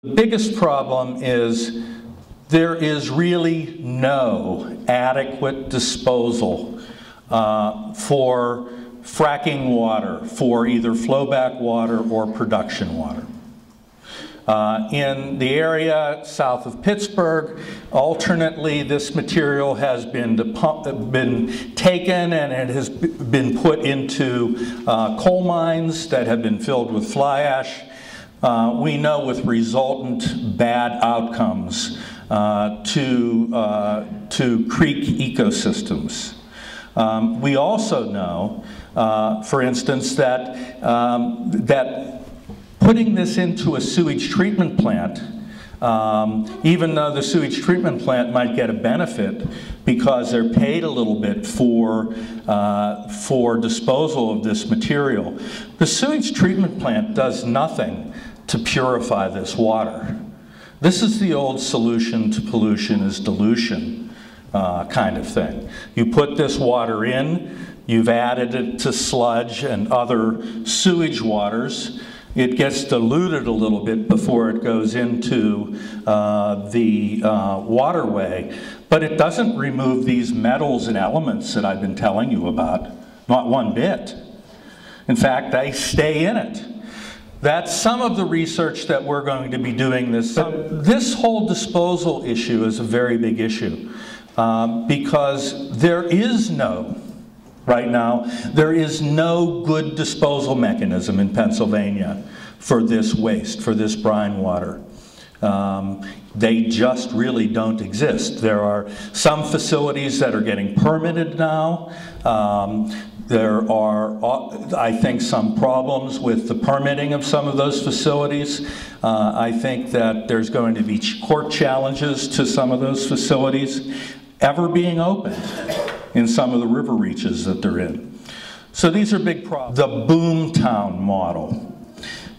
The biggest problem is there is really no adequate disposal for fracking water, for either flowback water or production water. In the area south of Pittsburgh, alternately this material has been taken and it has been put into coal mines that have been filled with fly ash. We know with resultant bad outcomes to creek ecosystems. We also know, for instance, that, putting this into a sewage treatment plant, even though the sewage treatment plant might get a benefit because they're paid a little bit for disposal of this material, the sewage treatment plant does nothing to purify this water. This is the old solution to pollution is dilution kind of thing. You put this water in, you've added it to sludge and other sewage waters. It gets diluted a little bit before it goes into the waterway, but it doesn't remove these metals and elements that I've been telling you about, not one bit. In fact, they stay in it. That's some of the research that we're going to be doing this. This whole disposal issue is a very big issue because there is no, right now, there is no good disposal mechanism in Pennsylvania for this waste, for this brine water. They just really don't exist. There are some facilities that are getting permitted now. There are, I think, some problems with the permitting of some of those facilities. I think that there's going to be court challenges to some of those facilities ever being opened in some of the river reaches that they're in. So these are big problems. The boomtown model.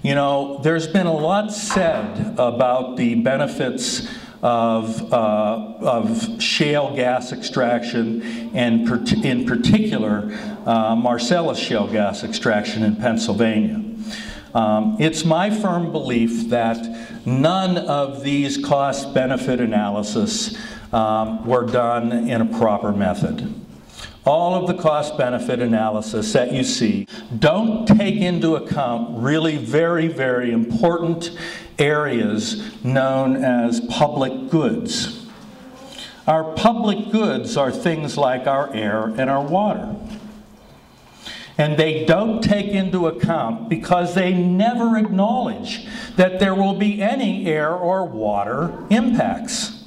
You know, there's been a lot said about the benefits of shale gas extraction, and in particular, Marcellus shale gas extraction in Pennsylvania. It's my firm belief that none of these cost-benefit analysis were done in a proper method. All of the cost-benefit analysis that you see don't take into account really very, very important areas known as public goods. Our public goods are things like our air and our water. And they don't take into account because they never acknowledge that there will be any air or water impacts.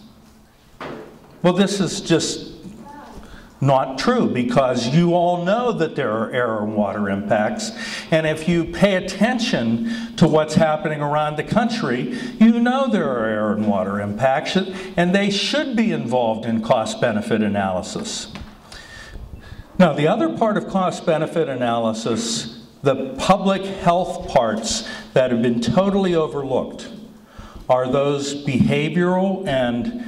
Well, this is just not true, because you all know that there are air and water impacts, and if you pay attention to what's happening around the country, you know there are air and water impacts, and they should be involved in cost-benefit analysis. Now, the other part of cost-benefit analysis, the public health parts that have been totally overlooked, are those behavioral and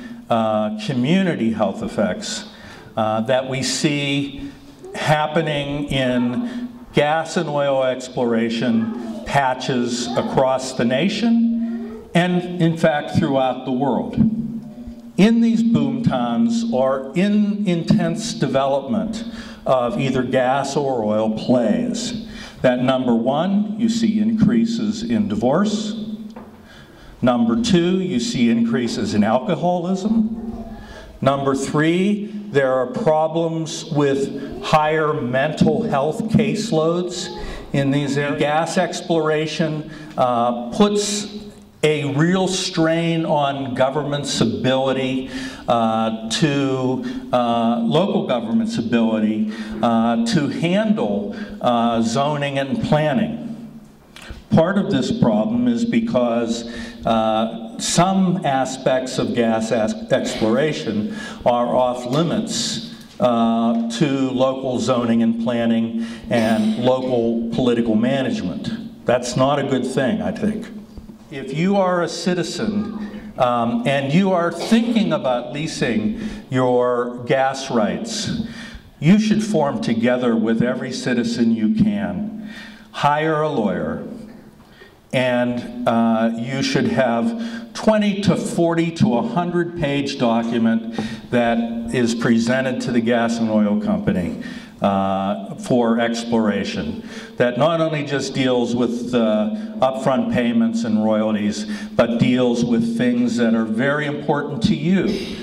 community health effects that we see happening in gas and oil exploration patches across the nation and, in fact, throughout the world. In these boomtowns or in intense development of either gas or oil plays, that number one, you see increases in divorce. Number two, you see increases in alcoholism. Number three, there are problems with higher mental health caseloads in these areas. Gas exploration puts a real strain on government's ability local government's ability to handle zoning and planning. Part of this problem is because some aspects of gas exploration are off limits to local zoning and planning and local political management. That's not a good thing, I think. If you are a citizen and you are thinking about leasing your gas rights, you should form together with every citizen you can. Hire a lawyer And you should have 20 to 40 to 100-page document that is presented to the gas and oil company for exploration, that not only just deals with upfront payments and royalties, but deals with things that are very important to you.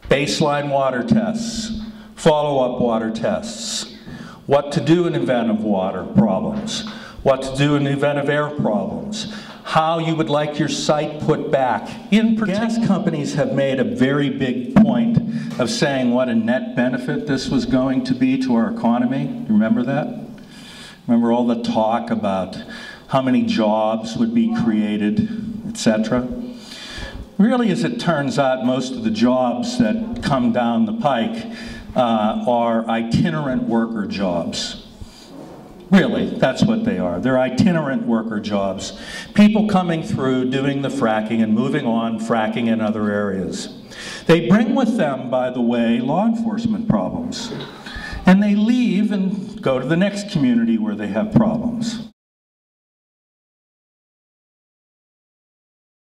Baseline water tests, follow-up water tests, what to do in the event of water problems, what to do in the event of air problems, how you would like your site put back. Gas companies have made a very big point of saying what a net benefit this was going to be to our economy. You remember that? Remember all the talk about how many jobs would be created, etc.? Really, as it turns out, most of the jobs that come down the pike are itinerant worker jobs. Really, that's what they are. They're itinerant worker jobs. People coming through, doing the fracking, and moving on, fracking in other areas. They bring with them, by the way, law enforcement problems. And they leave and go to the next community where they have problems.